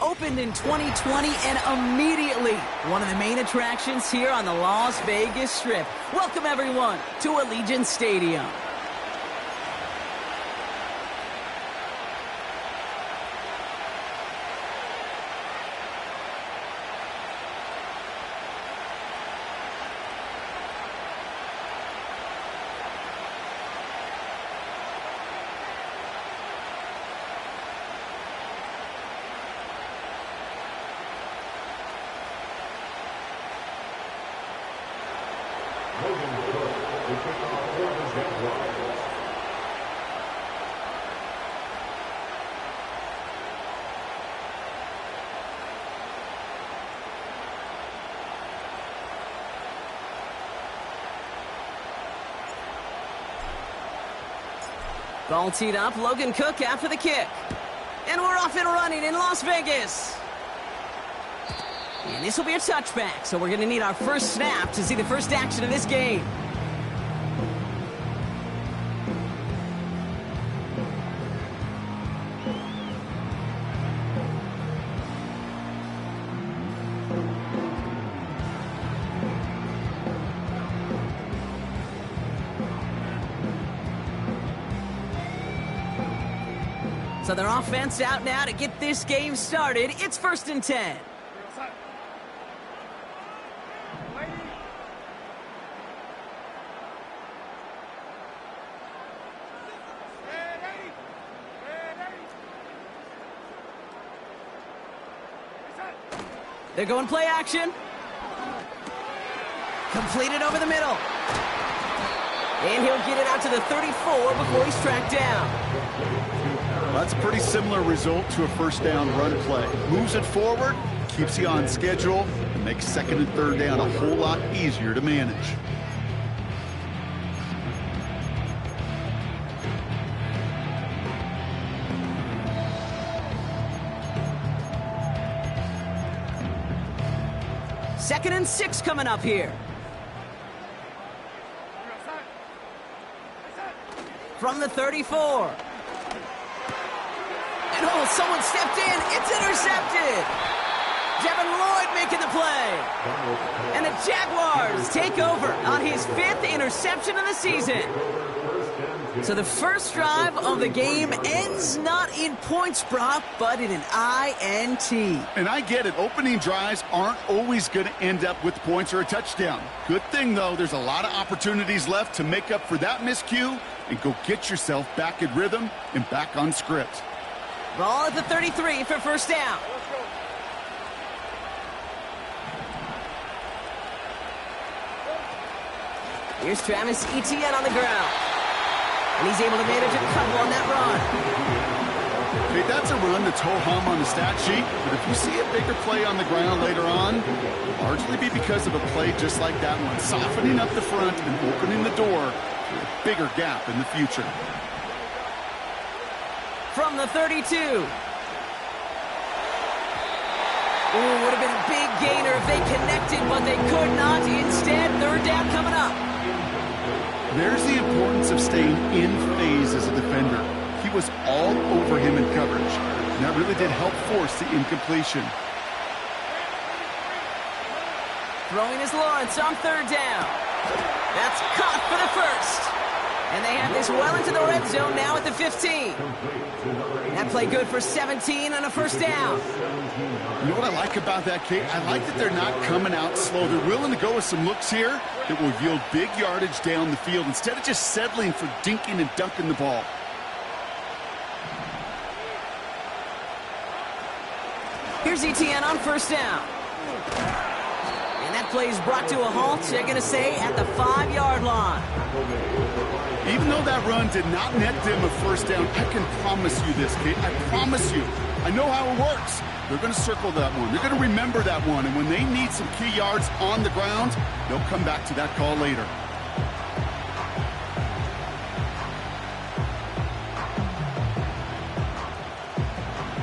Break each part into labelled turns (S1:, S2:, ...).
S1: opened in 2020 and immediately one of the main attractions here on the Las Vegas Strip. Welcome, everyone, to Allegiant Stadium. Ball teed up, Logan Cook after the kick. And we're off and running in Las Vegas. And this will be a touchback, so we're going to need our first snap to see the first action of this game. So their offense out now to get this game started. It's 1st and 10. They're going play action. Completed over the middle. And he'll get it out to the 34 before he's tracked down.
S2: Well, that's a pretty similar result to a first down run play. Moves it forward, keeps you on schedule, and makes 2nd and 3rd down a whole lot easier to manage.
S1: Second and 6 coming up here. From the 34. And oh, someone stepped in. It's intercepted. Devin Lloyd making the play. And the Jaguars take over on his 5th interception of the season. So the first drive of the game ends not in points, Brock, but in an INT.
S2: And I get it. Opening drives aren't always going to end up with points or a touchdown. Good thing, though, there's a lot of opportunities left to make up for that miscue and go get yourself back in rhythm and back on script.
S1: Ball at the 33 for first down. Here's Travis Etienne on the ground. And he's able to manage a couple on that run.
S2: Okay, that's a run that's ho-hum on the stat sheet, but if you see a bigger play on the ground later on, it'll largely be because of a play just like that one, softening up the front and opening the door for a bigger gap in the future.
S1: From the 32. Ooh, would have been a big gainer if they connected, but they could not. Instead, 3rd down coming up.
S2: There's the importance of staying in phase as a defender. He was all over him in coverage, and that really did help force the incompletion.
S1: Throwing is Lawrence on 3rd down. That's caught for the first. And they have this well into the red zone now at the 15. That play good for 17 on a first down.
S2: You know what I like about that, Kate? I like that they're not coming out slow. They're willing to go with some looks here that will yield big yardage down the field instead of just settling for dinking and dunking the ball.
S1: Here's Etienne on first down. And that play is brought to a halt, they're going to say, at the 5-yard line.
S2: Even though that run did not net them a first down, I can promise you this, Kate. I promise you. I know how it works. They're going to circle that one. They're going to remember that one. And when they need some key yards on the ground, they'll come back to that call later.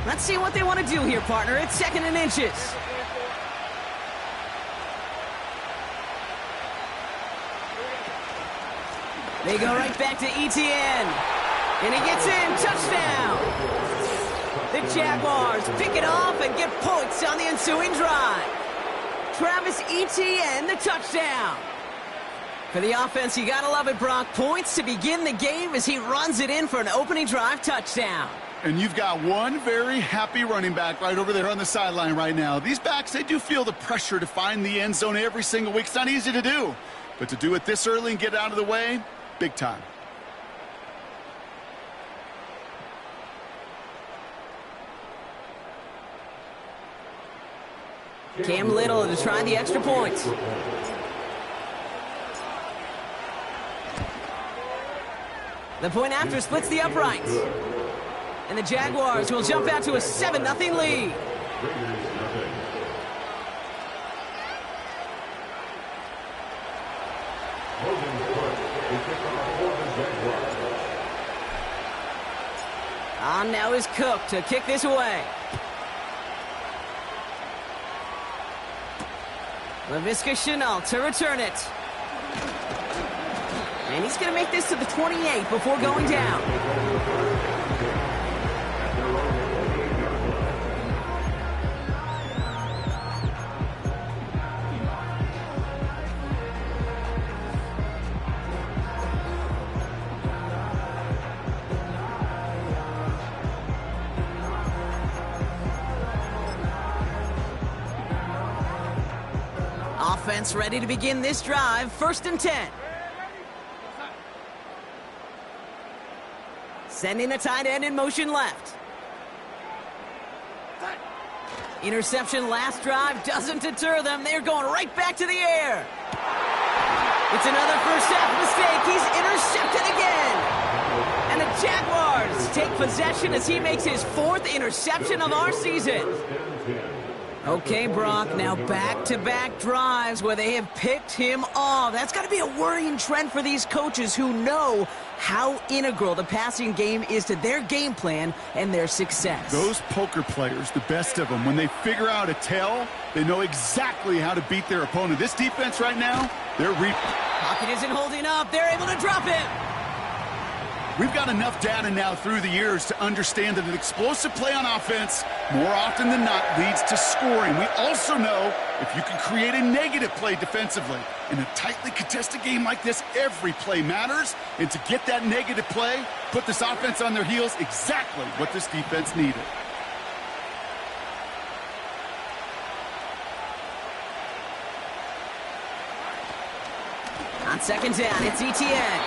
S1: Let's see what they want to do here, partner. It's 2nd and inches. They go right back to Etienne. And he gets in. Touchdown. The Jaguars pick it off and get points on the ensuing drive. Travis Etienne, the touchdown. For the offense, you gotta love it, Brock. Points to begin the game as he runs it in for an opening drive touchdown.
S2: And you've got one very happy running back right over there on the sideline right now. These backs, they do feel the pressure to find the end zone every single week. It's not easy to do. But to do it this early and get out of the way, big time.
S1: Cam Little to try the extra points. The point after splits the uprights. And the Jaguars will jump out to a 7-0 lead. On now is Cook to kick this away. Laviska Shenault to return it. And he's going to make this to the 28 before going down. Offense ready to begin this drive. 1st and 10. Sending a tight end in motion left. Interception last drive doesn't deter them. They're going right back to the air. It's another first half mistake. He's intercepted again. And the Jaguars take possession as he makes his 4th interception of our season. Okay, Brock, now back-to-back drives where they have picked him off. That's got to be a worrying trend for these coaches who know how integral the passing game is to their game plan and their success.
S2: Those poker players, the best of them, when they figure out a tell, they know exactly how to beat their opponent. This defense right now, they're
S1: Pocket isn't holding up. They're able to drop him.
S2: We've got enough data now through the years to understand that an explosive play on offense, more often than not, leads to scoring. We also know if you can create a negative play defensively. In a tightly contested game like this, every play matters. And to get that negative play, put this offense on their heels, exactly what this defense needed.
S1: On 2nd down, it's Etienne.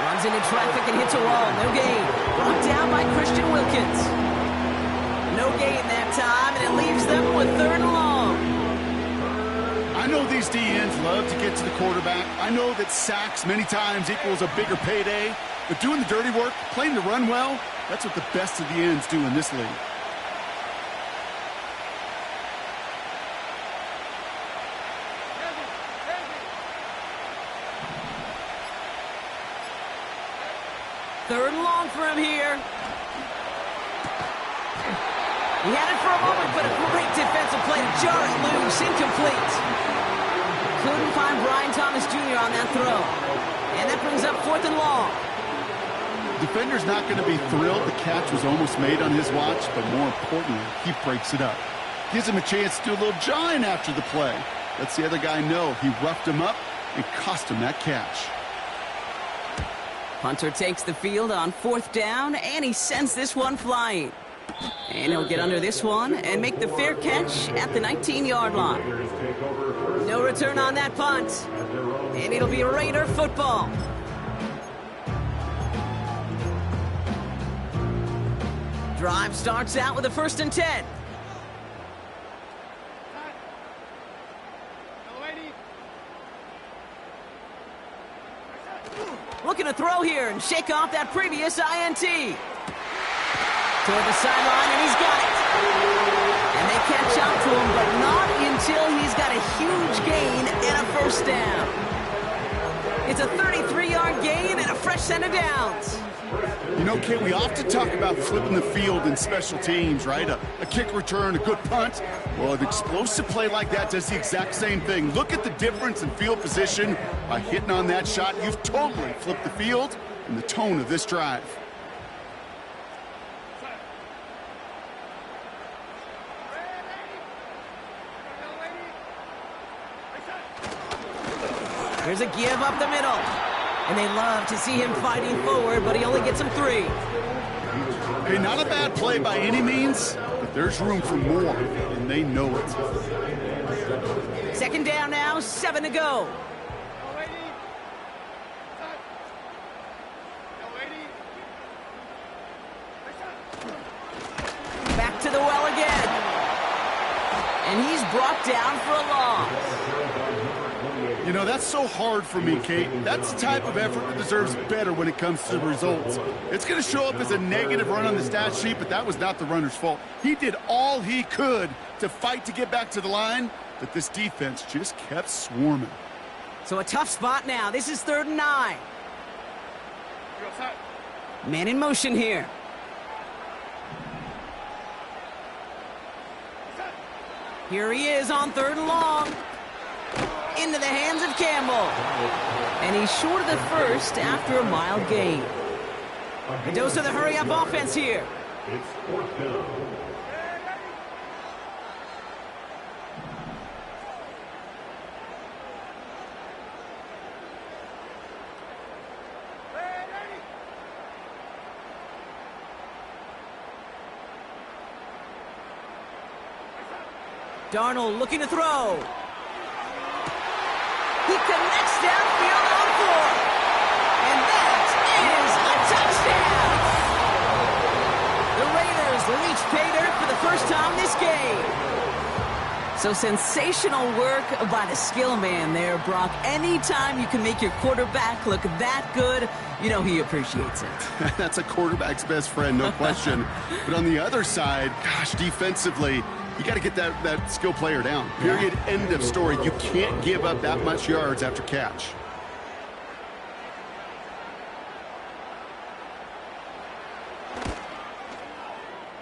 S1: Runs into traffic and hits a wall. No gain. Brought down by Christian Wilkins. No gain that time, and it leaves them with 3rd and long.
S2: I know these DNs love to get to the quarterback. I know that sacks many times equals a bigger payday. But doing the dirty work, playing the run well, that's what the best of the ends do in this league.
S1: Third and long for him here. He had it for a moment, but a great defensive play to jar it loose. Incomplete. Couldn't find Brian Thomas Jr. on that throw. And that brings up 4th and long.
S2: Defender's not going to be thrilled the catch was almost made on his watch, but more importantly, he breaks it up. Gives him a chance to do a little jawing after the play. Lets the other guy know he roughed him up and cost him that catch.
S1: Punter takes the field on 4th down, and he sends this one flying. And he'll get under this one and make the fair catch at the 19-yard line. No return on that punt. And it'll be Raider football. Drive starts out with a 1st and 10. Looking to throw here and shake off that previous INT. Toward the sideline, and he's got it. And they catch up to him, but not until he's got a huge gain and a 1st down. It's a 33-yard gain and a fresh set of downs.
S2: You know, Kate, we often talk about flipping the field in special teams, right? A kick return, a good punt. Well, an explosive play like that does the exact same thing. Look at the difference in field position. By hitting on that shot, you've totally flipped the field and the tone of this drive.
S1: Here's a give up the middle. And they love to see him fighting forward, but he only gets him 3.
S2: Hey, not a bad play by any means, but there's room for more, and they know it.
S1: 2nd down now, 7 to go. Back to the well again. And he's brought down for a loss.
S2: You know, that's so hard for me, Kate. That's the type of effort that deserves better when it comes to the results. It's going to show up as a negative run on the stat sheet, but that was not the runner's fault. He did all he could to fight to get back to the line, but this defense just kept swarming.
S1: So a tough spot now. This is 3rd and 9. Man in motion here. Here he is on 3rd and long. Into the hands of Campbell. And he's short of the first after a mild gain. A dose of the hurry-up offense here.
S3: It's 4th down.
S1: Darnold looking to throw. He connects downfield on 4. And that is a touchdown. The Raiders reach pay dirt for the first time this game. So sensational work by the skill man there, Brock. Anytime you can make your quarterback look that good, you know he appreciates it.
S2: That's a quarterback's best friend, no question. But on the other side, gosh, defensively, you got to get that skill player down. Period. End of story. You can't give up that much yards after catch.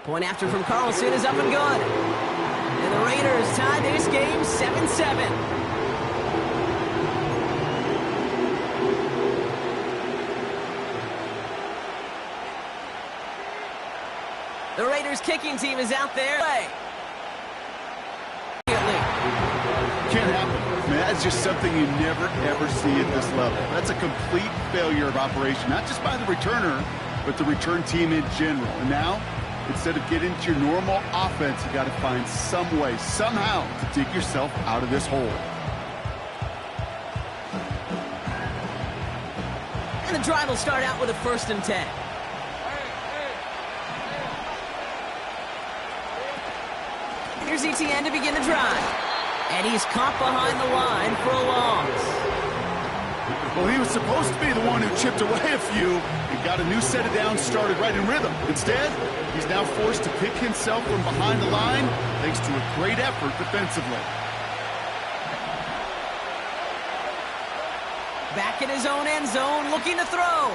S1: Point after from Carlson is up and good. And the Raiders tie this game 7-7. The Raiders kicking team is out there.
S2: Can't happen. I mean, that's just something you never, ever see at this level. That's a complete failure of operation, not just by the returner, but the return team in general. And now, instead of getting to your normal offense, you got to find some way, somehow, to dig yourself out of this hole.
S1: And the drive will start out with a 1st and 10. Here's ETN to begin the drive. And he's caught behind the line for a loss.
S2: Well, he was supposed to be the one who chipped away a few and got a new set of downs started right in rhythm. Instead, he's now forced to pick himself from behind the line thanks to a great effort defensively.
S1: Back in his own end zone, looking to throw.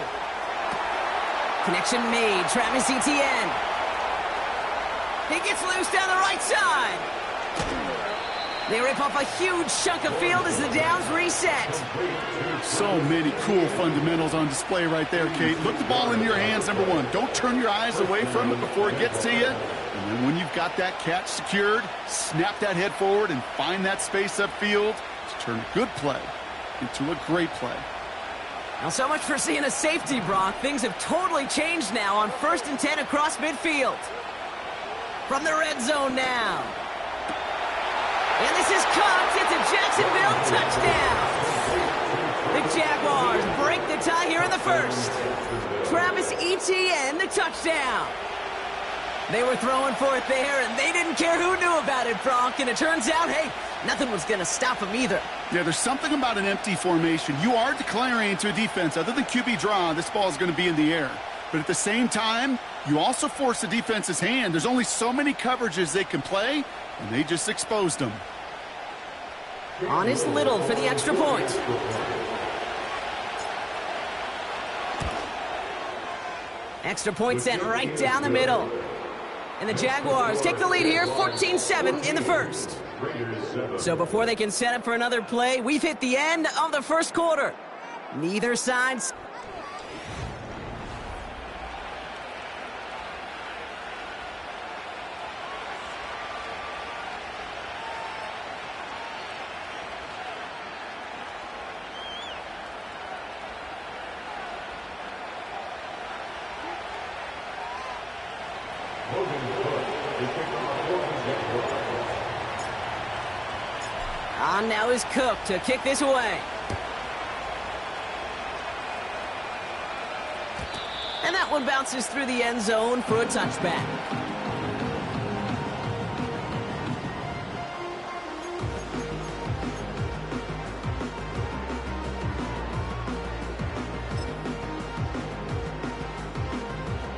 S1: Connection made, Travis Etienne. He gets loose down the right side. They rip off a huge chunk of field as the downs reset.
S2: So many cool fundamentals on display right there, Kate. Look the ball into your hands, number one. Don't turn your eyes away from it before it gets to you. And then when you've got that catch secured, snap that head forward and find that space upfield to turn a good play into a great play.
S1: Now, so much for seeing a safety, Brock. Things have totally changed now on 1st and 10 across midfield. From the red zone now. And this is caught. It's a Jacksonville touchdown. The Jaguars break the tie here in the 1st. Travis Etienne, the touchdown. They were throwing for it there, and they didn't care who knew about it, Brock. And it turns out, hey, nothing was going to stop them either.
S2: Yeah, there's something about an empty formation. You are declaring to a defense, other than QB draw, this ball is going to be in the air. But at the same time, you also force the defense's hand. There's only so many coverages they can play, and they just exposed them.
S1: On is Little for the extra point. Extra point sent right down the middle. And the Jaguars take the lead here, 14-7 in the 1st. So before they can set up for another play, we've hit the end of the 1st quarter. Neither side's... On now is Cook to kick this away. And that one bounces through the end zone for a touchback.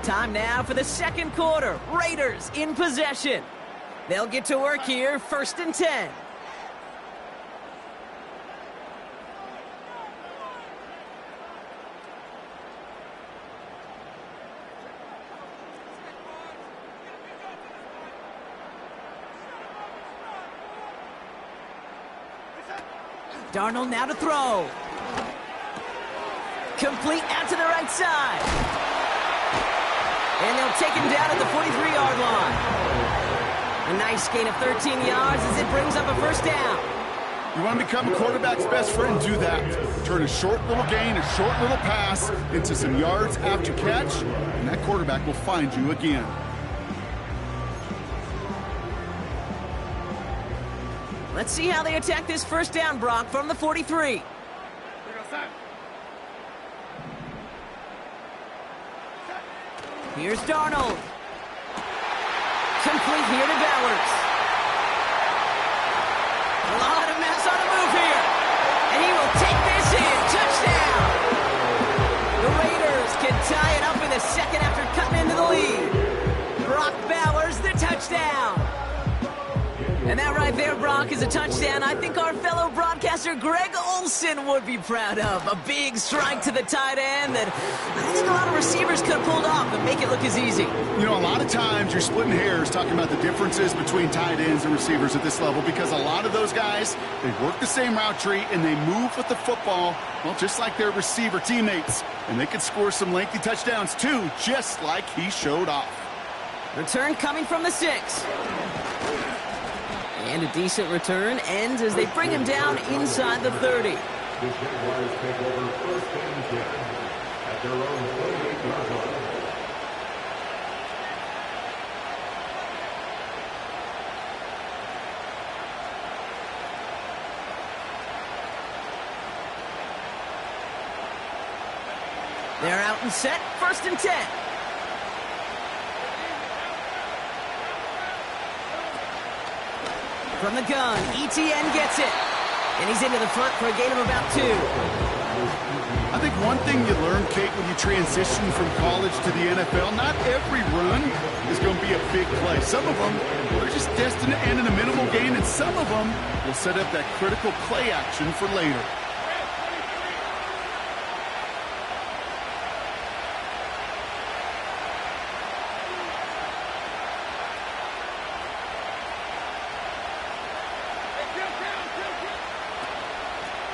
S1: Time now for the second quarter. Raiders in possession. They'll get to work here, 1st and 10. Darnold now to throw. Complete out to the right side. And they'll take him down at the 43-yard line. A nice gain of 13 yards as it brings up a first down.
S2: You want to become a quarterback's best friend, do that. Turn a short little gain, a short little pass into some yards after catch, and that quarterback will find you again.
S1: Let's see how they attack this first down, Brock, from the 43. Here's Darnold. Complete here to Bowers. A lot of mess on the move here. And he will take this in. Touchdown. The Raiders can tie it up in the second after cutting into the lead. Brock Bowers, the touchdown. And that right there, Brock, is a touchdown I think our fellow broadcaster Greg Olsen would be proud of. A big strike to the tight end that I think a lot of receivers could have pulled off and make it look as easy.
S2: You know, a lot of times you're splitting hairs talking about the differences between tight ends and receivers at this level because a lot of those guys, they work the same route tree and they move with the football, well, just like their receiver teammates. And they could score some lengthy touchdowns too, just like he showed off.
S1: Return coming from the 6. And a decent return ends as they bring him down inside the 30. They're out and set, 1st and 10. From the gun, ETN gets it. And he's into the front for a gain of about 2.
S2: I think one thing you learn, Kate, when you transition from college to the NFL, not every run is going to be a big play. Some of them, they're just destined to end in a minimal gain, and some of them will set up that critical play action for later.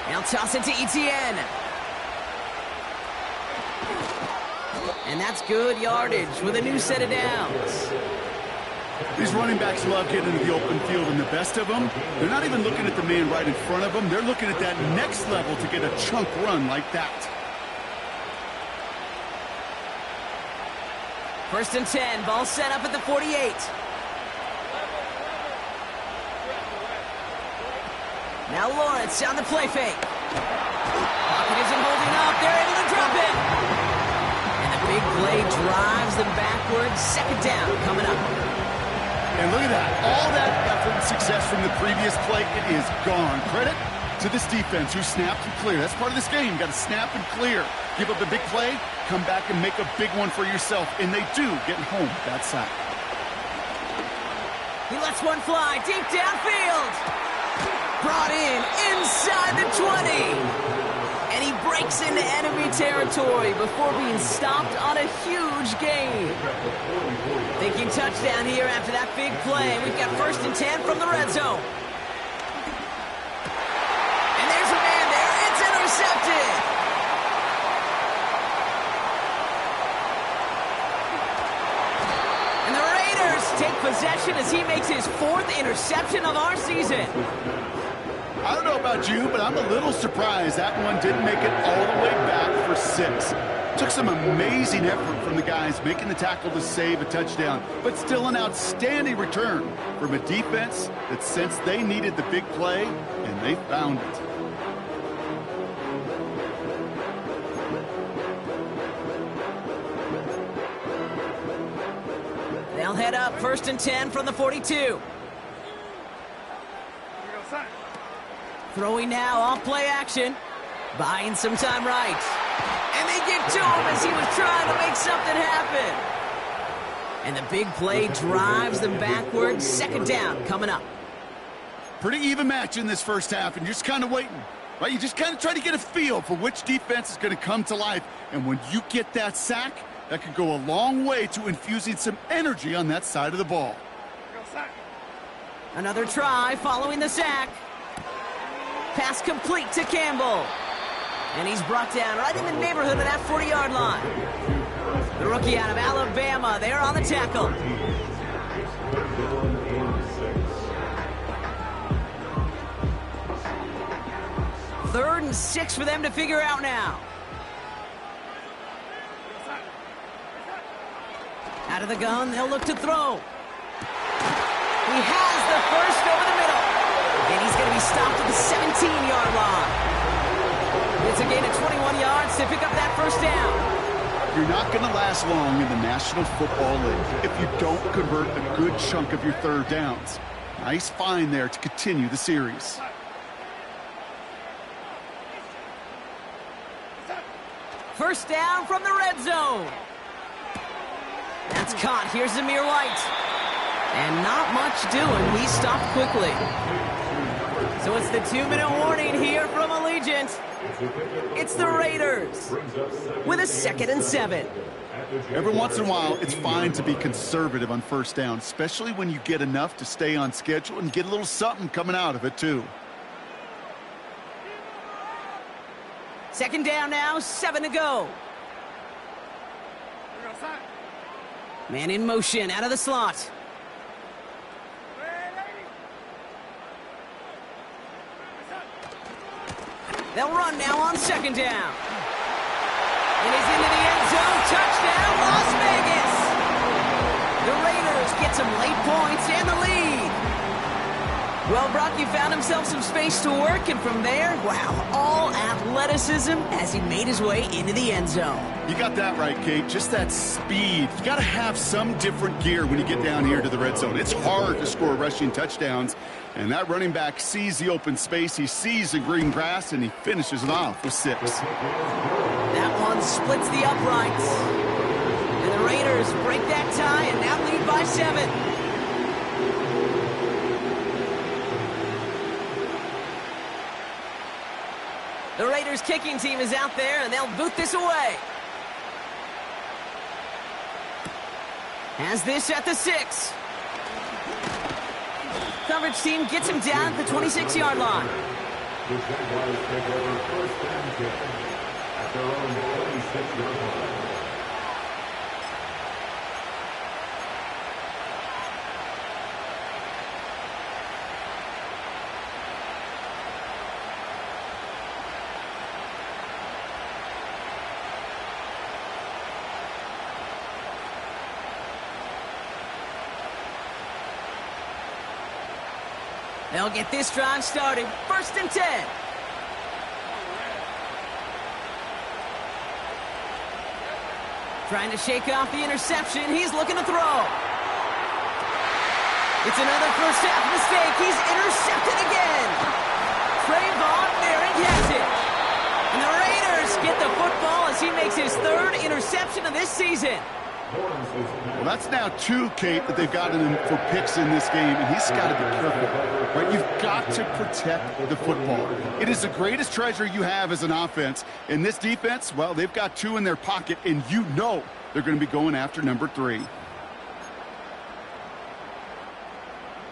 S1: Now toss it to ETN. And that's good yardage with a new set of downs.
S2: These running backs love getting into the open field, and the best of them, they're not even looking at the man right in front of them. They're looking at that next level to get a chunk run like that.
S1: 1st and 10, ball set up at the 48. Now Lawrence on the play fake. Pocket isn't holding up. They're able to drop it. And the big play drives them backwards. 2nd down coming up.
S2: And look at that. All that effort and success from the previous play, it is gone. Credit to this defense who snapped and cleared. That's part of this game. You got to snap and clear. Give up a big play, come back and make a big one for yourself. And they do get home that side.
S1: He lets one fly deep downfield. Brought in inside the 20. And he breaks into enemy territory before being stopped on a huge gain. Thinking touchdown here after that big play. We've got 1st and 10 from the red zone. And there's a man there. It's intercepted. And the Raiders take possession as he makes his 4th interception of our season.
S2: I don't know about you, but I'm a little surprised that one didn't make it all the way back for 6. Took some amazing effort from the guys making the tackle to save a touchdown, but still an outstanding return from a defense that sensed they needed the big play, and they found it.
S1: They'll head up 1st and 10 from the 42. Throwing now off play action. Buying some time right. And they get to him as he was trying to make something happen. And the big play drives them backwards. 2nd down coming up.
S2: Pretty even match in this first half, and you're just kind of waiting. Right? You just kind of try to get a feel for which defense is going to come to life. And when you get that sack, that could go a long way to infusing some energy on that side of the ball.
S1: Another try following the sack. Pass complete to Campbell. And he's brought down right in the neighborhood of that 40-yard line. The rookie out of Alabama, they're on the tackle. Third and 6 for them to figure out now. Out of the gun, they'll look to throw. He has the first over the middle. And he's going to be stopped at the 17-yard line. It's a gain of 21 yards to pick up that first down.
S2: You're not going to last long in the National Football League if you don't convert a good chunk of your third downs. Nice find there to continue the series.
S1: First down from the red zone. That's caught. Here's Zamir White. And not much doing. He stopped quickly. So it's the 2-minute warning here from Allegiant. It's the Raiders with a 2nd and 7.
S2: Every once in a while, it's fine to be conservative on first down, especially when you get enough to stay on schedule and get a little something coming out of it, too.
S1: 2nd down now, 7 to go. Man in motion, out of the slot. They'll run now on 2nd down. And he's into the end zone. Touchdown, Las Vegas. The Raiders get some late points and the lead. Well, Brock, you found himself some space to work, and from there, wow, all athleticism as he made his way into the end zone.
S2: You got that right, Kate. Just that speed. You got to have some different gear when you get down here to the red zone. It's hard to score rushing touchdowns, and that running back sees the open space, he sees the green grass, and he finishes it off with 6.
S1: That one splits the uprights. And the Raiders break that tie and now lead by 7. The Raiders kicking team is out there, and they'll boot this away. Has this at the 6. Coverage team gets him down at the 26-yard line.
S3: The Jaguars take over 1st and 10 at their own 26-yard line.
S1: They'll get this drive started. 1st and 10. Trying to shake off the interception. He's looking to throw. It's another first half mistake. He's intercepted again. Trayvon Merritt has it. And the Raiders get the football as he makes his 3rd interception of this season.
S2: Well, that's now 2, Kate, that they've gotten him for picks in this game, and he's got to be careful. Right? You've got to protect the football. It is the greatest treasure you have as an offense. In this defense, well, they've got 2 in their pocket, and you know they're going to be going after number 3.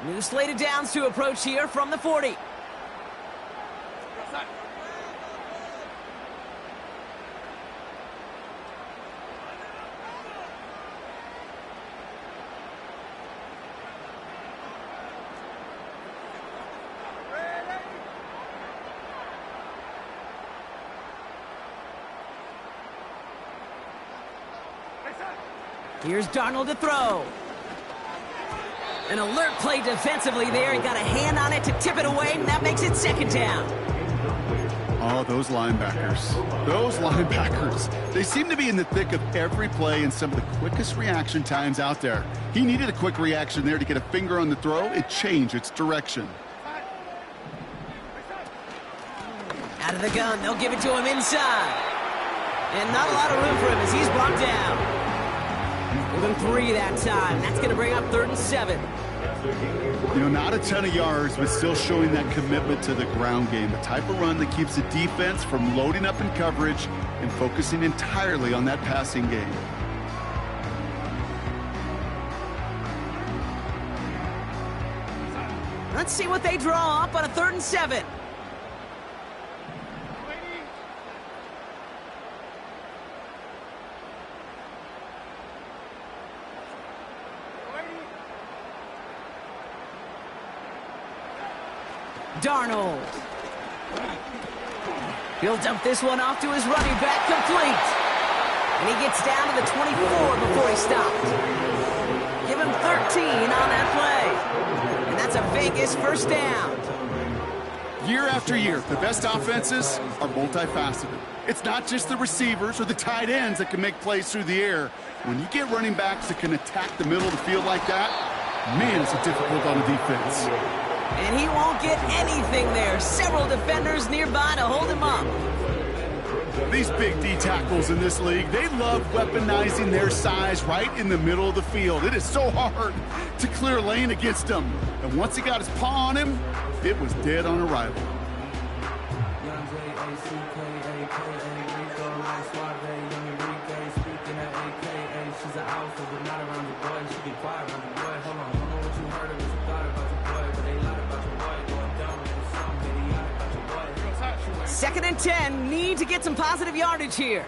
S1: New slated downs to approach here from the 40. Here's Darnold to throw. An alert play defensively there. He got a hand on it to tip it away, and that makes it second down.
S2: Oh, those linebackers. Those linebackers. They seem to be in the thick of every play and some of the quickest reaction times out there. He needed a quick reaction there to get a finger on the throw. It changed its direction.
S1: Out of the gun, they'll give it to him inside. And not a lot of room for him as he's brought down. Give him 3 that time. That's going to bring up 3rd and 7.
S2: You know, not a ton of yards, but still showing that commitment to the ground game. A type of run that keeps the defense from loading up in coverage and focusing entirely on that passing game.
S1: Let's see what they draw up on a 3rd and 7. Darnold. He'll dump this one off to his running back, complete. And he gets down to the 24 before he stopped. Give him 13 on that play. And that's a Vegas first down.
S2: Year after year, the best offenses are multifaceted. It's not just the receivers or the tight ends that can make plays through the air. When you get running backs that can attack the middle of the field like that, man, it's difficult on the defense.
S1: And he won't get anything there. Several defenders nearby to hold him up.
S2: These big D tackles in this league, they love weaponizing their size right in the middle of the field. It is so hard to clear lane against them. And once he got his paw on him, it was dead on arrival.
S1: Second and 10, need to get some positive yardage here.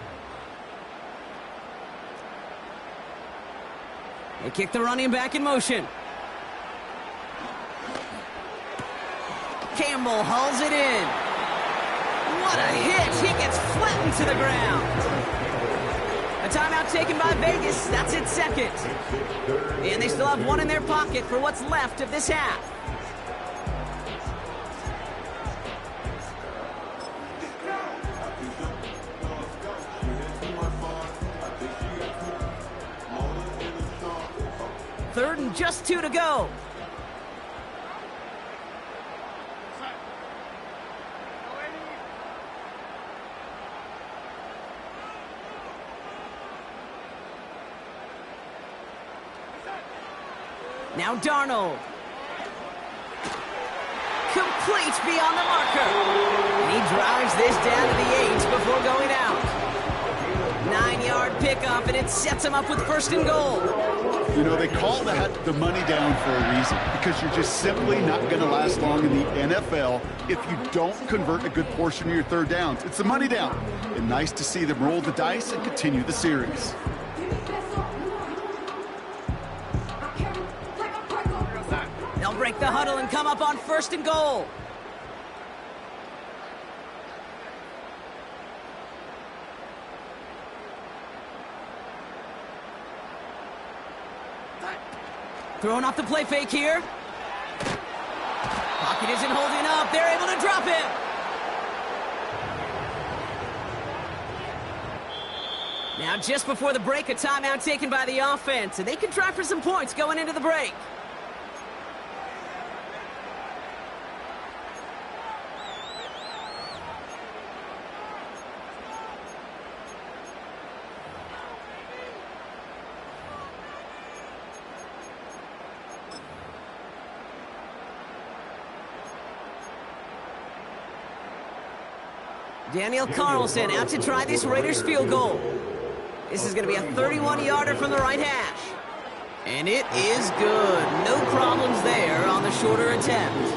S1: They kick the running back in motion. Campbell hauls it in. What a hit! He gets flattened to the ground. A timeout taken by Vegas. That's its second. And they still have one in their pocket for what's left of this half. Third and just 2 to go. Now Darnold. Complete beyond the marker. And he drives this down to the 8 before going out. 9-yard pickup, and it sets him up with 1st and goal.
S2: You know, they call that the money down for a reason, because you're just simply not going to last long in the NFL if you don't convert a good portion of your 3rd downs. It's the money down. And nice to see them roll the dice and continue the series.
S1: They'll break the huddle and come up on 1st and goal. Throwing off the play fake here. Pocket isn't holding up. They're able to drop him. Now just before the break, a timeout taken by the offense, and they can try for some points going into the break. Daniel Carlson out to try this Raiders field goal. This is going to be a 31-yarder from the right hash. And it is good. No problems there on the shorter attempt.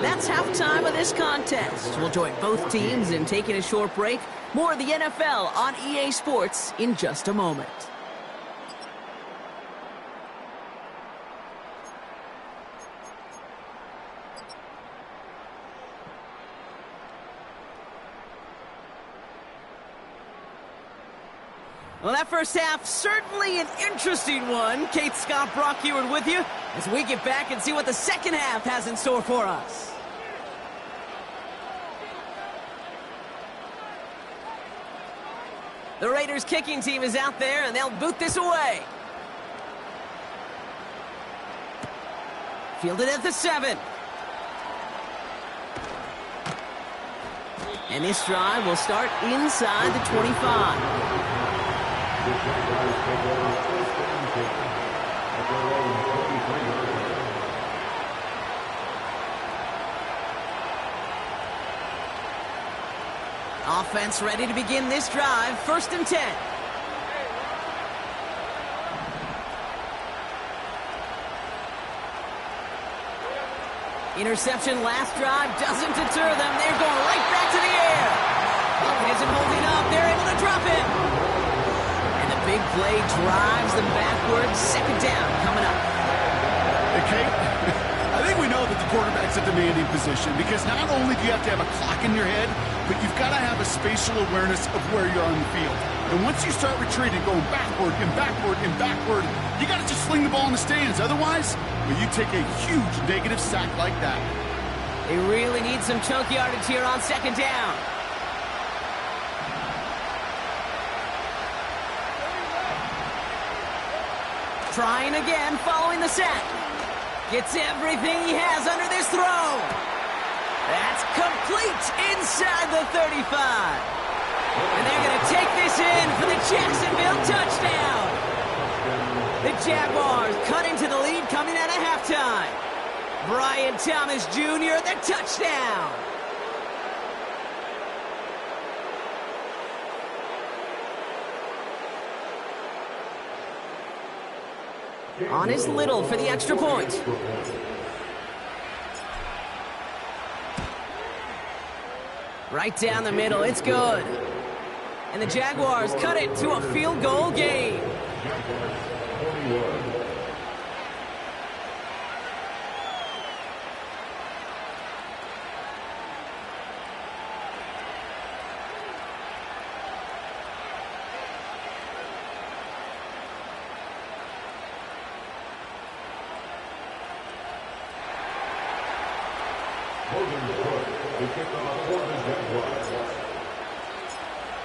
S1: That's halftime of this contest. We'll join both teams in taking a short break. More of the NFL on EA Sports in just a moment. Well, that first half, certainly an interesting one. Kate Scott, Brock Heward with you as we get back and see what the second half has in store for us. The Raiders kicking team is out there, and they'll boot this away. Fielded at the 7. And this drive will start inside the 25. Offense ready to begin this drive. 1st and 10. Interception last drive doesn't deter them. They're going right back to the air. Bucket isn't holding up. They're able to drop it. And the big play drives them backwards. 2nd down coming up.
S2: Hey, Kate, I think we know that the quarterback's a demanding position because not only do you have to have a clock in your head, but you've got to have a spatial awareness of where you're on the field. And once you start retreating, going backward and backward and backward, you got to just sling the ball in the stands. Otherwise, well, you take a huge negative sack like that.
S1: They really need some chunk yardage here on 2nd down. Trying again, following the sack. Gets everything he has under this throw. That's complete inside the 35. And they're going to take this in for the Jacksonville touchdown. The Jaguars cut into the lead coming out of halftime. Brian Thomas Jr., the touchdown. On is Little for the extra point. Right down the middle, it's good. And the Jaguars cut it to a field goal game.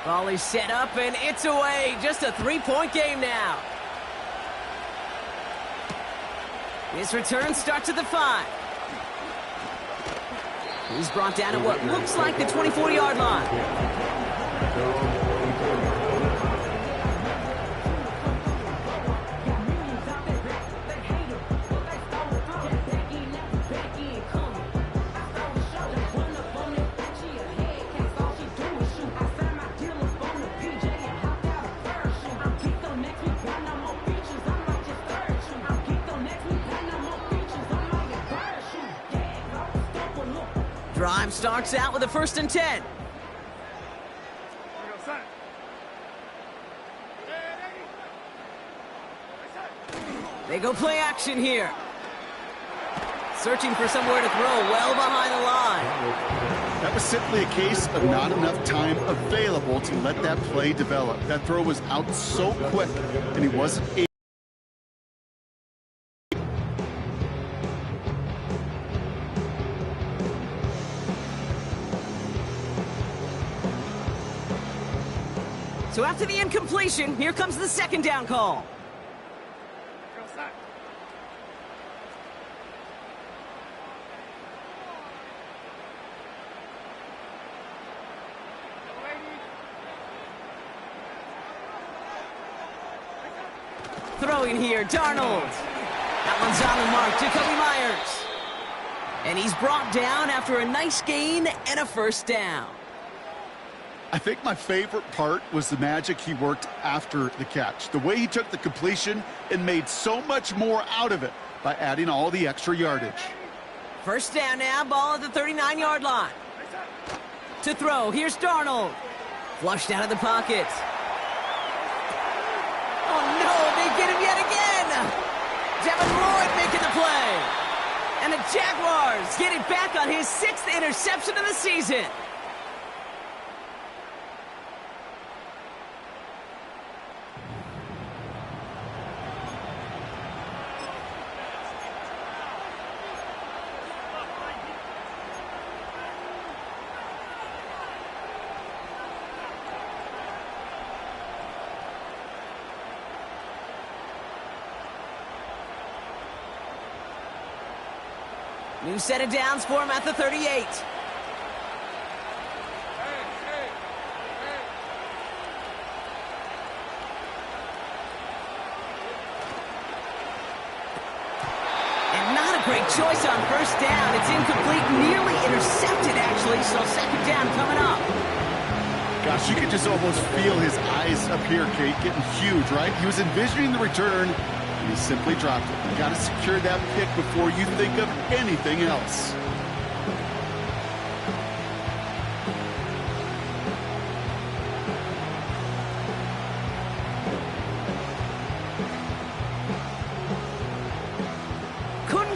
S1: Volley set up, and it's away. Just a 3-point game now. His return starts at the 5. He's brought down at what looks like the 24-yard line. Drive starts out with a 1st and 10. They go play action here. Searching for somewhere to throw well behind the line.
S2: That was simply a case of not enough time available to let that play develop. That throw was out so quick, and he wasn't able.
S1: So after the incompletion, here comes the 2nd down call. Throwing here, Darnold. That one's on the mark, Jacoby Myers. And he's brought down after a nice gain and a 1st down.
S2: I think my favorite part was the magic he worked after the catch. The way he took the completion and made so much more out of it by adding all the extra yardage.
S1: 1st down now, ball at the 39-yard line. To throw, here's Darnold. Flushed out of the pocket. Oh no, they get him yet again! Devin Lloyd making the play. And the Jaguars get it back on his 6th interception of the season. New set of downs for him at the 38. Great choice on first down. It's incomplete, nearly intercepted, actually, so second down coming up.
S2: Gosh, you could just almost feel his eyes up here, Kate, getting huge, right? He was envisioning the return, and he simply dropped it. You got to secure that pick before you think of anything else.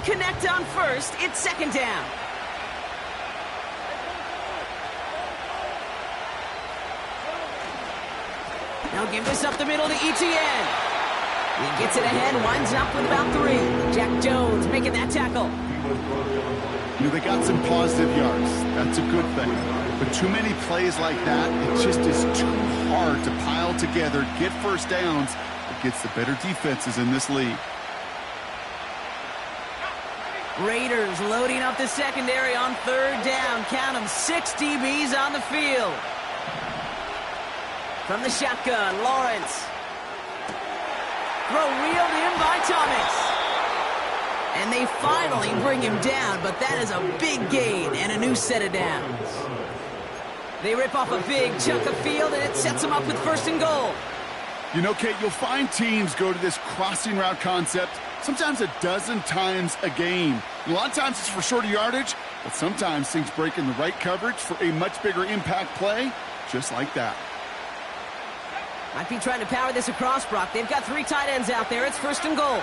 S1: Connect on first, it's second down. Now give this up the middle to Etienne. He gets it ahead, winds up with about 3. Jack Jones making that tackle.
S2: You know, they got some positive yards. That's a good thing. But too many plays like that, it just is too hard to pile together, get first downs against the better defenses in this league.
S1: Raiders loading up the secondary on third down. Count them, 6 DBs on the field. From the shotgun, Lawrence. Throw reeled in by Thomas. And they finally bring him down, but that is a big gain and a new set of downs. They rip off a big chunk of field, and it sets them up with first and goal.
S2: You know, Kate, you'll find teams go to this crossing route concept sometimes a dozen times a game. A lot of times it's for shorter yardage, but sometimes things break in the right coverage for a much bigger impact play, just like that.
S1: Might be trying to power this across, Brock. They've got 3 tight ends out there. It's first and goal.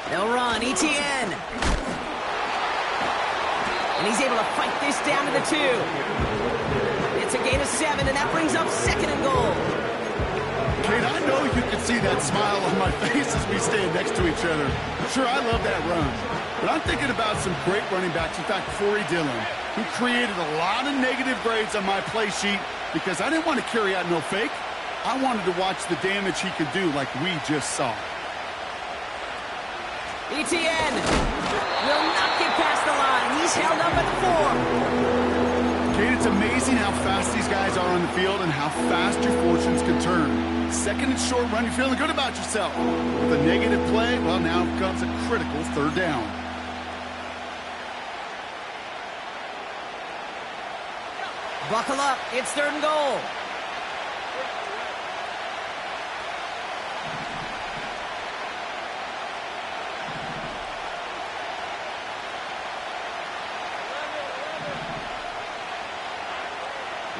S1: They'll run, Etienne. And he's able to fight this down to the 2. It's a gain of 7, and that brings up second and goal.
S2: Kate, I know you can see that smile on my face as we stand next to each other. Sure, I love that run. But I'm thinking about some great running backs. In fact, Corey Dillon, who created a lot of negative grades on my play sheet because I didn't want to carry out no fake. I wanted to watch the damage he could do like we just saw.
S1: Etienne will not get past the line. He's held up at 4.
S2: Kate, it's amazing how fast these guys are on the field and how fast your fortunes can turn. Second and short run, you're feeling good about yourself. With a negative play, well, now comes a critical third down.
S1: Buckle up. It's third and goal.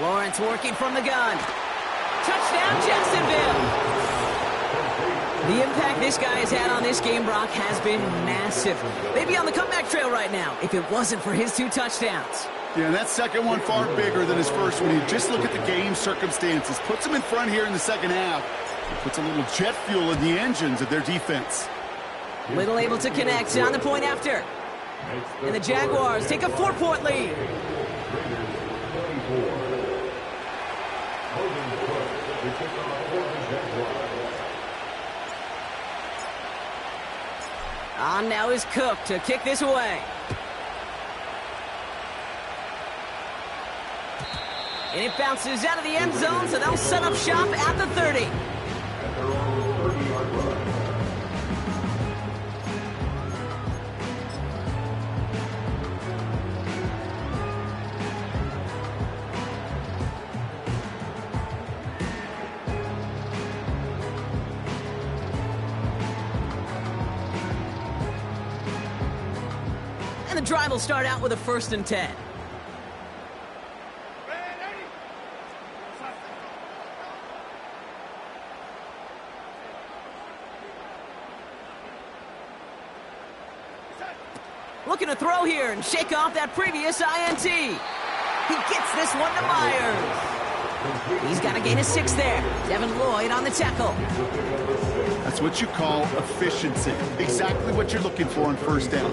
S1: Lawrence working from the gun. Touchdown, Jacksonville! The impact this guy has had on this game, Brock, has been massive. They'd be on the comeback trail right now if it wasn't for his 2 touchdowns.
S2: Yeah, that second one far bigger than his first one. You just look at the game circumstances. Puts them in front here in the second half. Puts a little jet fuel in the engines of their defense.
S1: Little able to connect on the point after. And the Jaguars take a 4-point lead. On now is Cook to kick this away. And it bounces out of the end zone, so they'll set up shop at the 30. And the drive will start out with a 1st and 10. Looking to throw here and shake off that previous INT. He gets this one to Myers. He's got a gain of 6 there. Devin Lloyd on the tackle.
S2: That's what you call efficiency. Exactly what you're looking for on first down.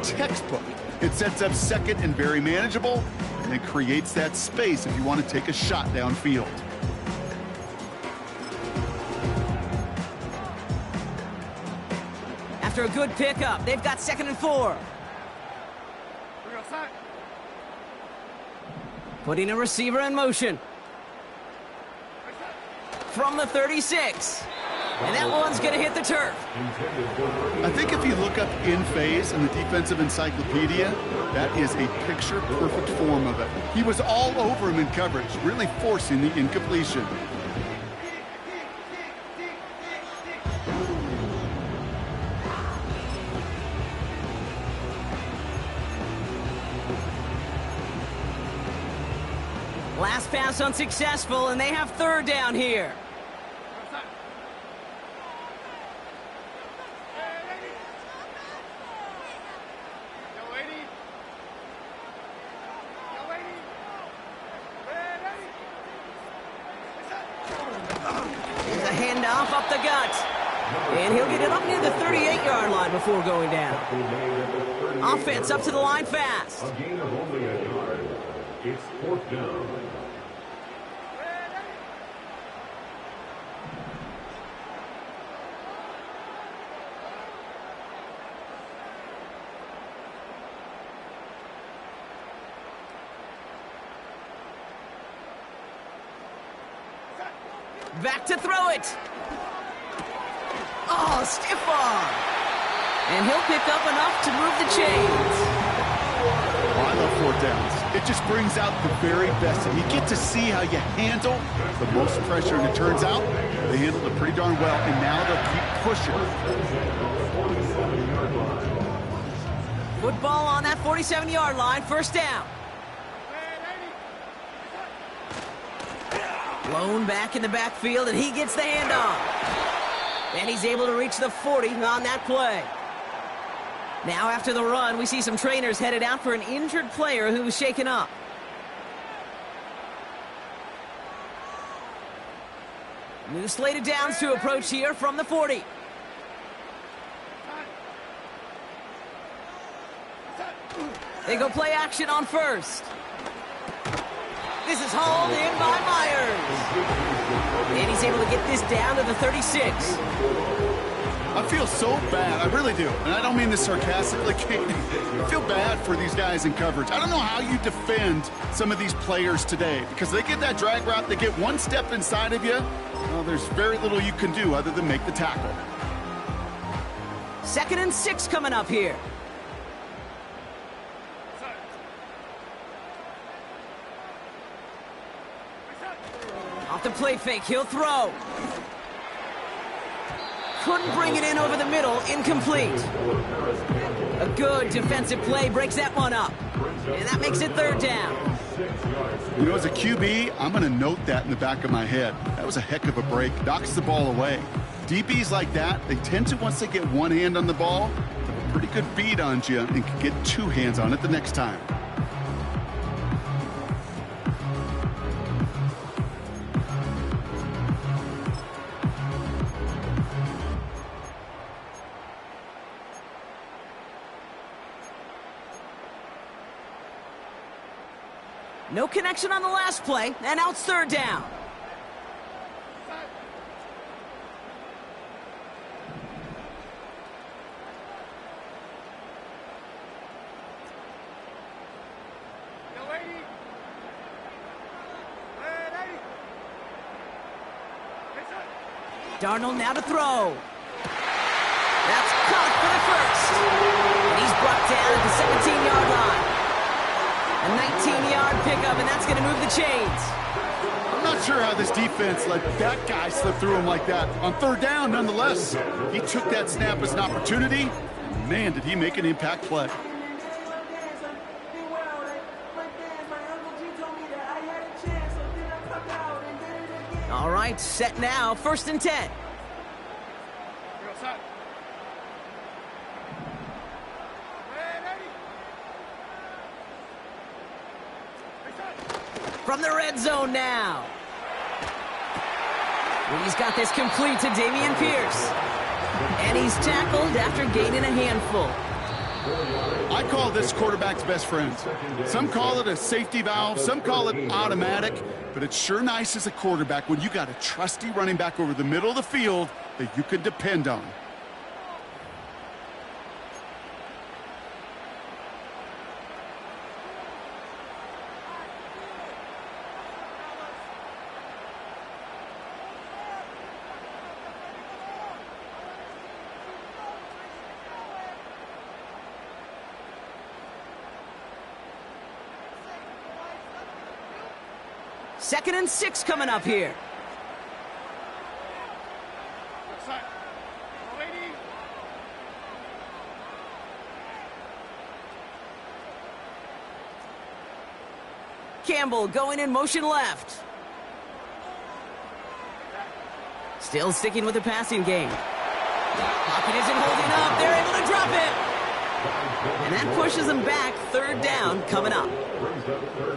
S2: Textbook. It sets up second and very manageable, and it creates that space if you want to take a shot downfield.
S1: After a good pickup, they've got 2nd and 4. Putting a receiver in motion. From the 36. And that one's going to hit the turf.
S2: I think if you look up in phase in the defensive encyclopedia, that is a picture-perfect form of it. He was all over him in coverage, really forcing the incompletion.
S1: Last pass unsuccessful, and they have 3rd down here. There's a handoff up the gut. And he'll get it up near the 38-yard line before going down. Offense up to the line fast.
S3: A gain of only a yard. It's 4th down.
S1: Back to throw it. Oh, stiff arm. And he'll pick up enough to move the chains.
S2: Oh, I love 4th downs. It just brings out the very best. And you get to see how you handle the most pressure. And it turns out they handled it pretty darn well. And now they'll keep pushing.
S1: Football on that 47-yard line. 1st down. Blown back in the backfield, and he gets the handoff. And he's able to reach the 40 on that play. Now after the run, we see some trainers headed out for an injured player who was shaken up. New slated downs to approach here from the 40. They go play action on 1st. This is hauled in by Myers. And he's able to get this down to the 36.
S2: I feel so bad. I really do. And I don't mean this sarcastically, Katie. I feel bad for these guys in coverage. I don't know how you defend some of these players today. Because they get that drag route, they get one step inside of you. Well, there's very little you can do other than make the tackle.
S1: 2nd and 6 coming up here. Off the play fake, he'll throw. Couldn't bring it in over the middle, incomplete. A good defensive play breaks that one up. And that makes it 3rd down.
S2: You know, as a QB, I'm going to note that in the back of my head. That was a heck of a break. Knocks the ball away. DBs like that, they tend to, once they get one hand on the ball, have a pretty good beat on you and can get 2 hands on it the next time.
S1: No connection on the last play, and now it's 3rd down. Darnold now to throw. That's caught for the 1st. And he's brought down at the 17-yard line. A 19-yard pickup, and that's going to move the chains.
S2: I'm not sure how this defense let that guy slip through him like that. On 3rd down, nonetheless, he took that snap as an opportunity. Man, did he make an impact play.
S1: All right, set now, 1st and 10. From the red zone now. And he's got this complete to Dameon Pierce. And he's tackled after gaining a handful.
S2: I call this quarterback's best friend. Some call it a safety valve, some call it automatic, but it's sure nice as a quarterback when you got a trusty running back over the middle of the field that you can depend on.
S1: Second and 6 coming up here. Campbell going in motion left. Still sticking with the passing game. Pocket isn't holding up. They're able to drop it. And that pushes them back. Third down coming up.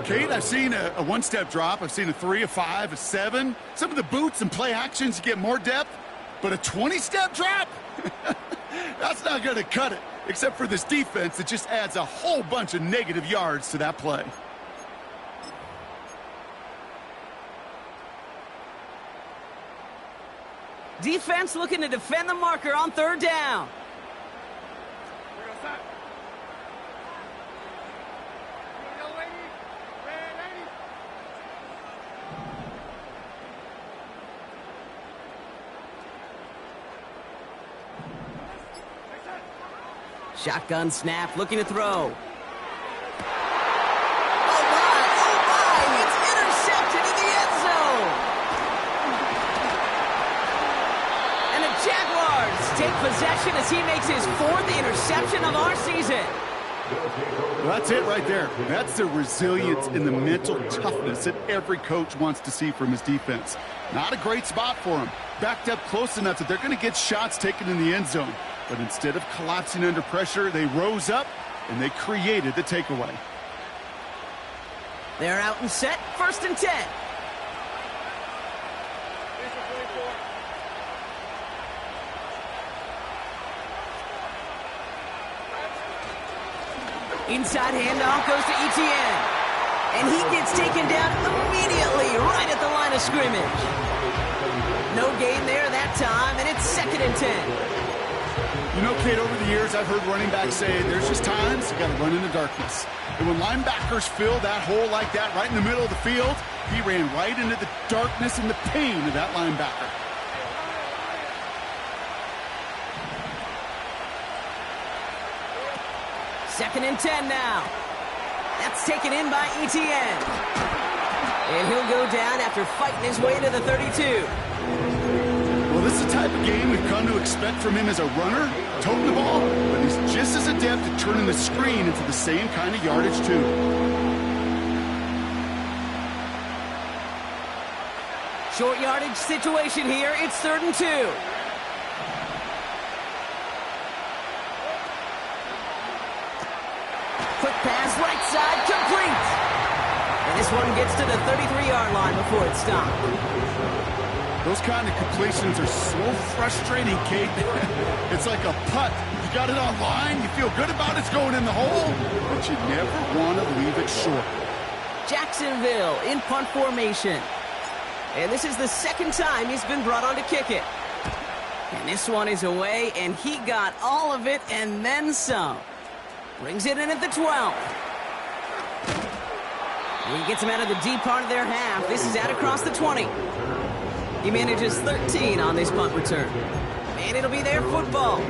S2: Kate, I've seen a one-step drop. I've seen a 3, a 5, a 7. Some of the boots and play actions, you get more depth. But a 20-step drop? That's not going to cut it, except for this defense that just adds a whole bunch of negative yards to that play.
S1: Defense looking to defend the marker on third down. Shotgun snap, looking to throw. Oh my, it's intercepted in the end zone. And the Jaguars take possession as he makes his 4th interception of our season.
S2: Well, that's it right there. That's the resilience and the mental toughness that every coach wants to see from his defense. Not a great spot for him. Backed up close enough that they're going to get shots taken in the end zone. But instead of collapsing under pressure, they rose up and they created the takeaway.
S1: They're out and set. 1st and 10. Inside handoff goes to Etienne. And he gets taken down immediately right at the line of scrimmage. No gain there that time, and it's 2nd and 10.
S2: You know, Kate, over the years, I've heard running backs say there's just times you got to run in the darkness. And when linebackers fill that hole like that right in the middle of the field, he ran right into the darkness and the pain of that linebacker.
S1: Second and 10 now. That's taken in by Etienne. And he'll go down after fighting his way to the 32.
S2: Well, this is the type of game we've come to expect from him as a runner, toting the ball, but he's just as adept at turning the screen into the same kind of yardage, too.
S1: Short yardage situation here. It's 3rd and 2. Quick pass, right side, complete. And this one gets to the 33-yard line before it's stopped.
S2: Those kind of completions are so frustrating, Kate. It's like a putt. You got it on line, you feel good about it's going in the hole, but you never want to leave it short.
S1: Jacksonville in punt formation. And this is the 2nd time he's been brought on to kick it. And this one is away, and he got all of it and then some. Brings it in at the 12. He gets him out of the deep part of their half. This is out across the 20. He manages 13 on this punt return. And it'll be their football.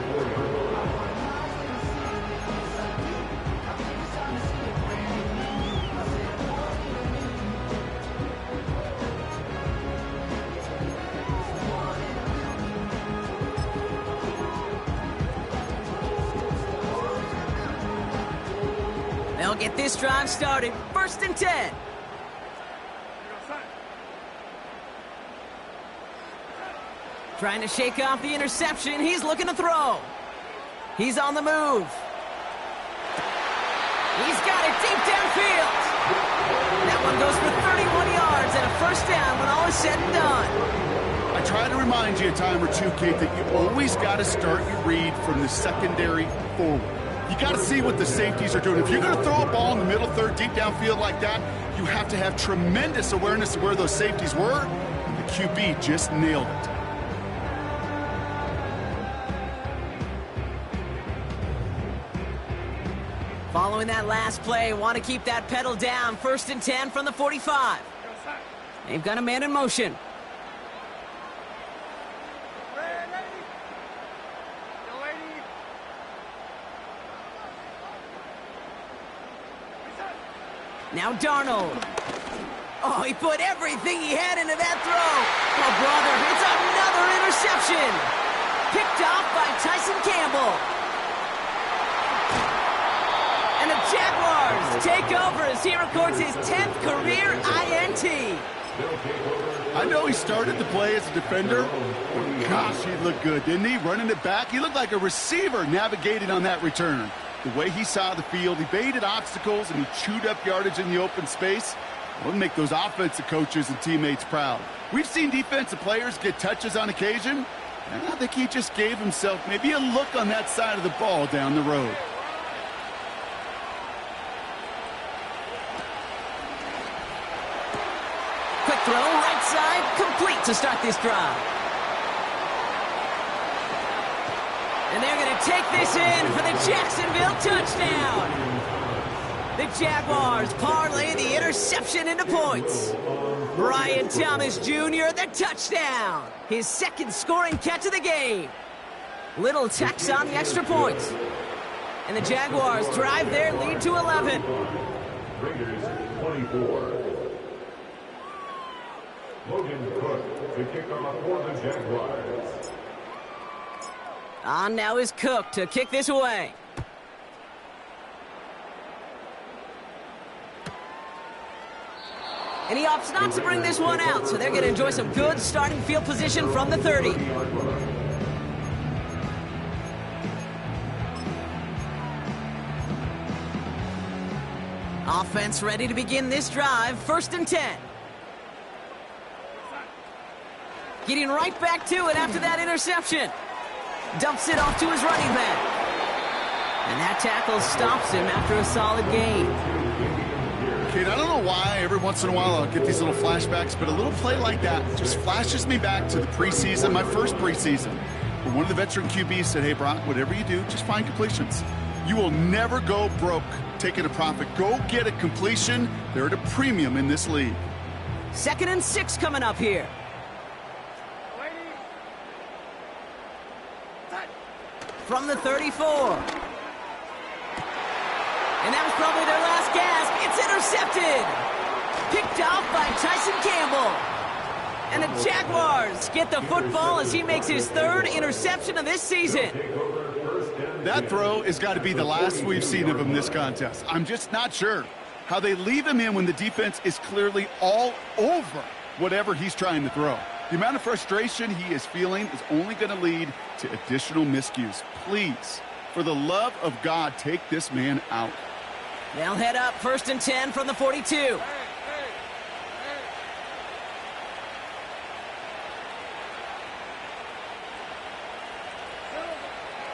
S1: They'll get this drive started. 1st and 10. Trying to shake off the interception. He's looking to throw. He's on the move. He's got it deep downfield. That one goes for 31 yards and a 1st down when all is said and done.
S2: I try to remind you a time or two, Kate, that you always got to start your read from the secondary forward. You got to see what the safeties are doing. If you're going to throw a ball in the middle third, deep downfield like that, you have to have tremendous awareness of where those safeties were. And the QB just nailed it.
S1: Following that last play, want to keep that pedal down. 1st and 10 from the 45. They've got a man in motion. Now Darnold. Oh, he put everything he had into that throw. Oh, brother, it's another interception. Picked off by Tyson Campbell. And the Jaguars take over as he records his 10th career INT.
S2: I know he started the play as a defender, but gosh, he looked good, didn't he? Running it back, he looked like a receiver navigating on that return. The way he saw the field, he baited obstacles, and he chewed up yardage in the open space. Will make those offensive coaches and teammates proud. We've seen defensive players get touches on occasion, and I think he just gave himself maybe a look on that side of the ball down the road.
S1: Quick throw, right side, complete to start this drive. And they're going to take this in for the Jacksonville touchdown. The Jaguars parlay the interception into points. Brian Thomas Jr., the touchdown. His 2nd scoring catch of the game. Little tacks on the extra point. And the Jaguars drive their lead to 11.
S3: Raiders 24. Logan Cook to kick off for the Jaguars.
S1: On now is Cook to kick this away. And he opts not to bring this one out, so they're going to enjoy some good starting field position from the 30. Offense ready to begin this drive. 1st and 10. Getting right back to it after that interception. Dumps it off to his running back. And that tackle stops him after a solid gain.
S2: Kate, I don't know why every once in a while I'll get these little flashbacks, but a little play like that just flashes me back to the preseason, my first preseason, where one of the veteran QBs said, hey, Brock, whatever you do, just find completions. You will never go broke taking a profit. Go get a completion. They're at a premium in this league.
S1: 2nd and 6 coming up here. From the 34. And that was probably their last gasp. It's intercepted. Picked off by Tyson Campbell. And the Jaguars get the football as he makes his 3rd interception of this season.
S2: That throw has got to be the last we've seen of him this contest. I'm just not sure how they leave him in when the defense is clearly all over whatever he's trying to throw. The amount of frustration he is feeling is only going to lead to additional miscues. Please, for the love of God, take this man out.
S1: They'll head up 1st and 10 from the 42.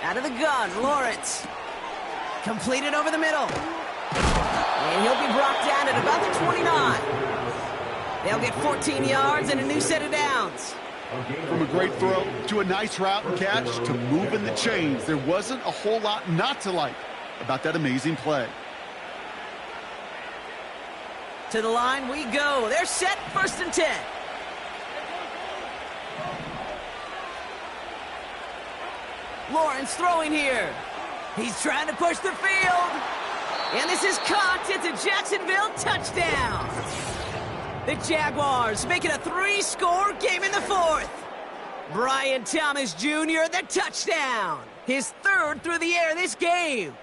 S1: Out of the gun, Lawrence. Completed over the middle. And he'll be brought down at about the 29. They'll get 14 yards and a new set of downs.
S2: From a great throw to a nice route and catch to moving the chains, there wasn't a whole lot not to like about that amazing play.
S1: To the line we go. They're set, 1st and 10. Lawrence throwing here. He's trying to push the field. And this is caught. It's a Jacksonville touchdown. The Jaguars make it a 3-score game in the 4th. Brian Thomas Jr., the touchdown. His 3rd through the air this game.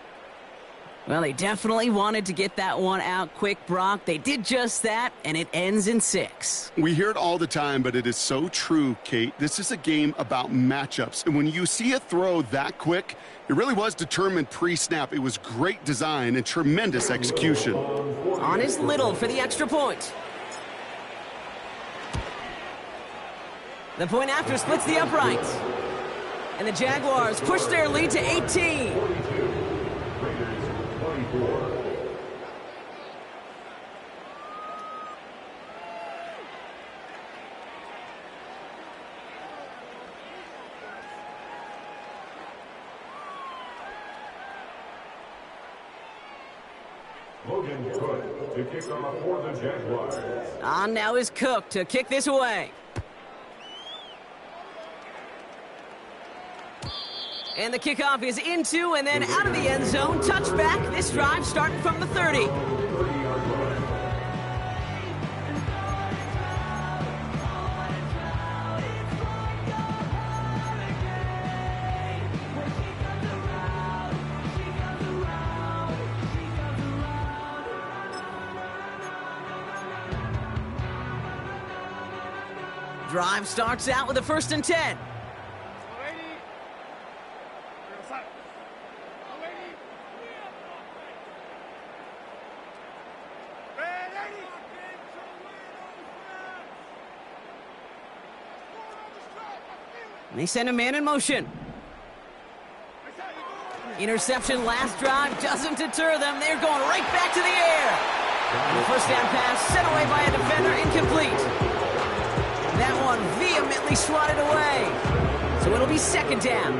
S1: Well, they definitely wanted to get that one out quick, Brock. They did just that, and it ends in 6.
S2: We hear it all the time, but it is so true, Kate. This is a game about matchups. And when you see a throw that quick, it really was determined pre-snap. It was great design and tremendous execution.
S1: On is Little for the extra point. The point after splits the uprights. And the Jaguars push their lead to 18.
S3: Logan Cook to kick off for the Jaguars.
S1: On now is Cook to kick this away. And the kickoff is into and then out of the end zone. Touchback. This drive starting from the 30.
S3: 30-yard line.
S1: Drive starts out with a 1st and 10. They send a man in motion. Interception last drive doesn't deter them. They're going right back to the air. And the 1st down pass sent away by a defender, incomplete. That one vehemently swatted away. So it'll be 2nd down.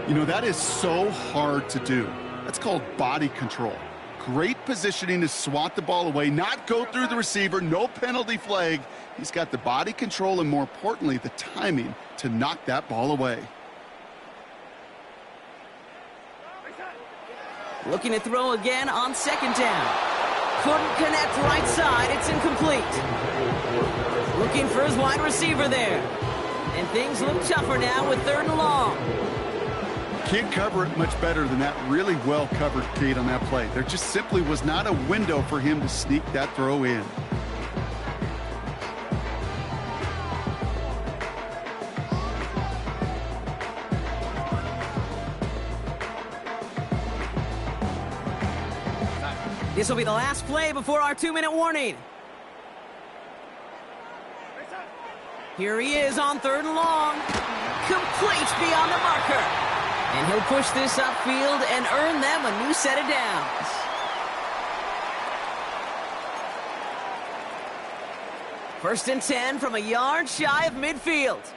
S2: You know, that is so hard to do. That's called body control. Great positioning to swat the ball away, not go through the receiver, no penalty flag. He's got the body control and, more importantly, the timing to knock that ball away.
S1: Looking to throw again on 2nd down. Couldn't connect right side. It's incomplete. Looking for his wide receiver there. And things look tougher now with 3rd and long.
S2: Can't cover it much better than that really well covered Kate on that play. There just simply was not a window for him to sneak that throw in.
S1: This will be the last play before our 2-minute warning. Here he is on 3rd and long. Complete beyond the marker. And he'll push this upfield and earn them a new set of downs. First and 10 from a yard shy of midfield.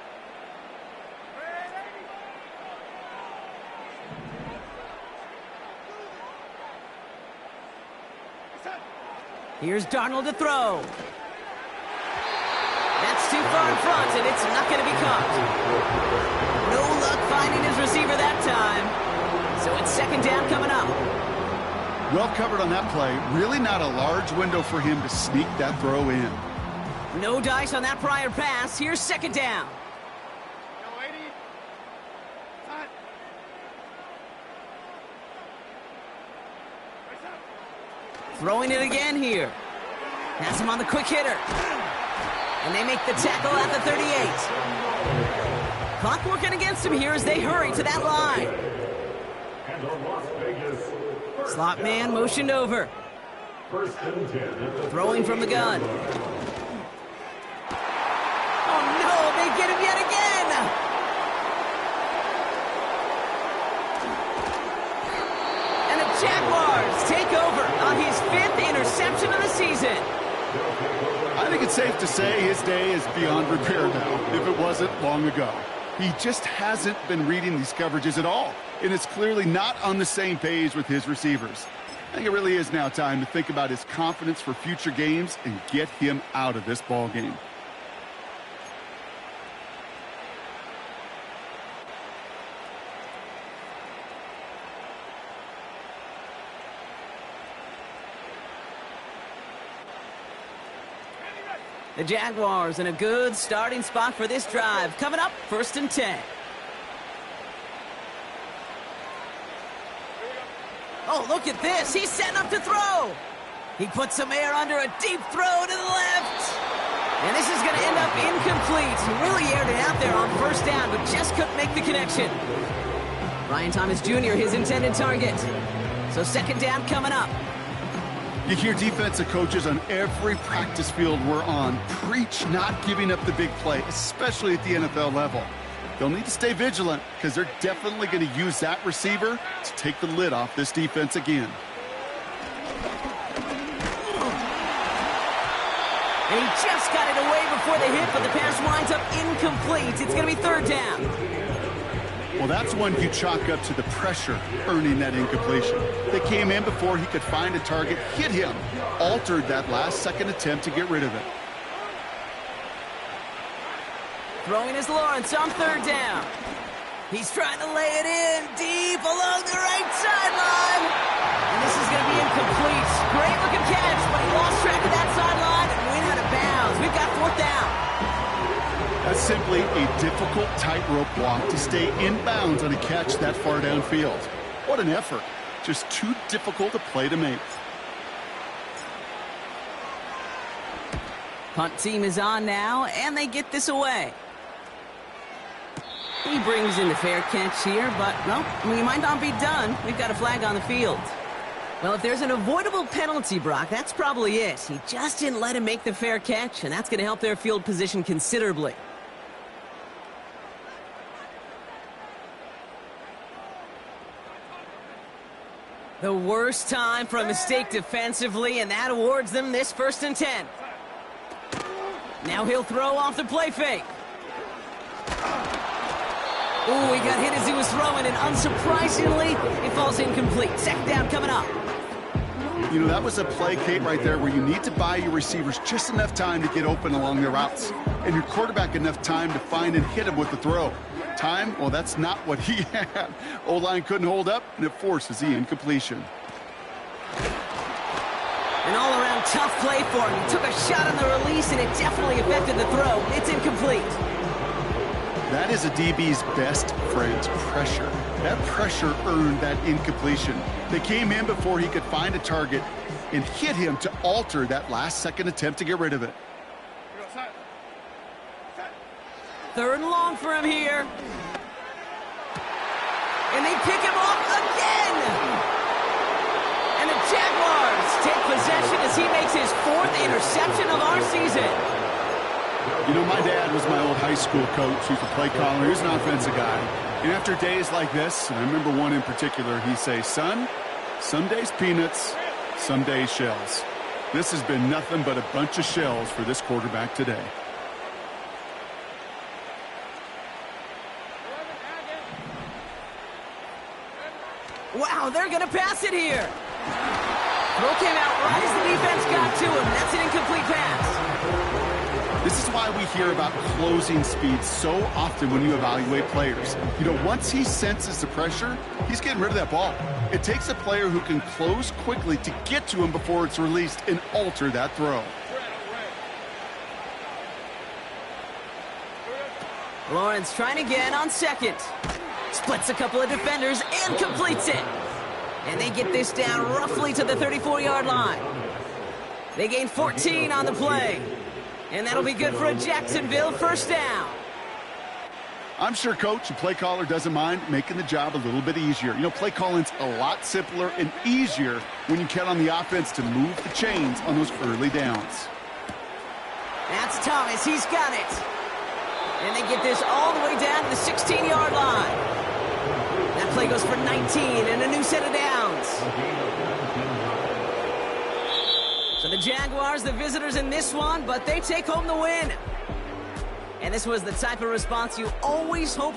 S1: Here's Darnold to throw. That's too far in front, and it's not going to be caught. No luck finding his receiver that time. So it's 2nd down coming up.
S2: Well covered on that play. Really not a large window for him to sneak that throw in.
S1: No dice on that prior pass. Here's 2nd down. Throwing it again here. Has him on the quick hitter. And they make the tackle at the 38. Clock working against him here as they hurry to that line.
S3: And the Las Vegas
S1: Slot man motioned over.
S3: 1st and 10.
S1: Throwing from the gun. Oh no, they get him yet again. And the Jaguars take over on his 5th interception of the season.
S2: I think it's safe to say his day is beyond repair now, if it wasn't long ago. He just hasn't been reading these coverages at all, and it's clearly not on the same page with his receivers. I think it really is now time to think about his confidence for future games and get him out of this ball game.
S1: The Jaguars in a good starting spot for this drive. Coming up, 1st and 10. Oh, look at this. He's setting up to throw. He puts some air under a deep throw to the left. And this is going to end up incomplete. He really aired it out there on 1st down, but just couldn't make the connection. Ryan Thomas Jr., his intended target. So 2nd down coming up.
S2: You hear defensive coaches on every practice field we're on preach not giving up the big play, especially at the NFL level. They'll need to stay vigilant because they're definitely going to use that receiver to take the lid off this defense again.
S1: And he just got it away before the hit, but the pass winds up incomplete. It's going to be 3rd down.
S2: Well, that's one you chalk up to the pressure earning that incompletion. They came in before he could find a target, hit him, altered that last-second attempt to get rid of it.
S1: Throwing is Lawrence on third down. He's trying to lay it in deep along the right sideline. And this is going to be incomplete. Great looking catch, but he lost track of that sideline and went out of bounds. We've got fourth down.
S2: That's simply a difficult tightrope walk to stay in bounds on a catch that far downfield. What an effort. Just too difficult a play to make.
S1: Punt team is on now, and they get this away. He brings in the fair catch here, but, well, we might not be done. We've got a flag on the field. Well, if there's an avoidable penalty, Brock, that's probably it. He just didn't let him make the fair catch, and that's going to help their field position considerably. The worst time for a mistake defensively, and that awards them this 1st and 10. Now he'll throw off the play fake. Ooh, he got hit as he was throwing, and unsurprisingly, it falls incomplete. 2nd down coming up.
S2: You know, that was a play, Kate, right there where you need to buy your receivers just enough time to get open along their routes, and your quarterback enough time to find and hit him with the throw. Time, well, that's not what he had. O-line couldn't hold up, and it forces the incompletion.
S1: An all-around tough play for him. He took a shot on the release, and it definitely affected the throw. It's incomplete.
S2: That is a DB's best friend, pressure. That pressure earned that incompletion. They came in before he could find a target and hit him to alter that last-second attempt to get rid of it.
S1: 3rd and long for him here. And they pick him off again. And the Jaguars take possession as he makes his 4th interception of our season.
S2: You know, my dad was my old high school coach. He was a play caller. He was an offensive guy. And after days like this, and I remember one in particular, he'd say, son, some days peanuts, some days shells. This has been nothing but a bunch of shells for this quarterback today.
S1: Wow, they're going to pass it here. Throw came out right as the defense got to him. That's an incomplete pass.
S2: This is why we hear about closing speed so often when you evaluate players. You know, once he senses the pressure, he's getting rid of that ball. It takes a player who can close quickly to get to him before it's released and alter that throw.
S1: Lawrence trying again on 2nd. Splits a couple of defenders and completes it. And they get this down roughly to the 34-yard line. They gain 14 on the play. And that'll be good for a Jacksonville 1st down.
S2: I'm sure Coach, the play caller, doesn't mind making the job a little bit easier. You know, play calling's a lot simpler and easier when you count on the offense to move the chains on those early downs.
S1: That's Thomas. He's got it. And they get this all the way down to the 16-yard line. That play goes for 19 and a new set of downs. So the Jaguars, the visitors in this one, but they take home the win. And this was the type of response you always hope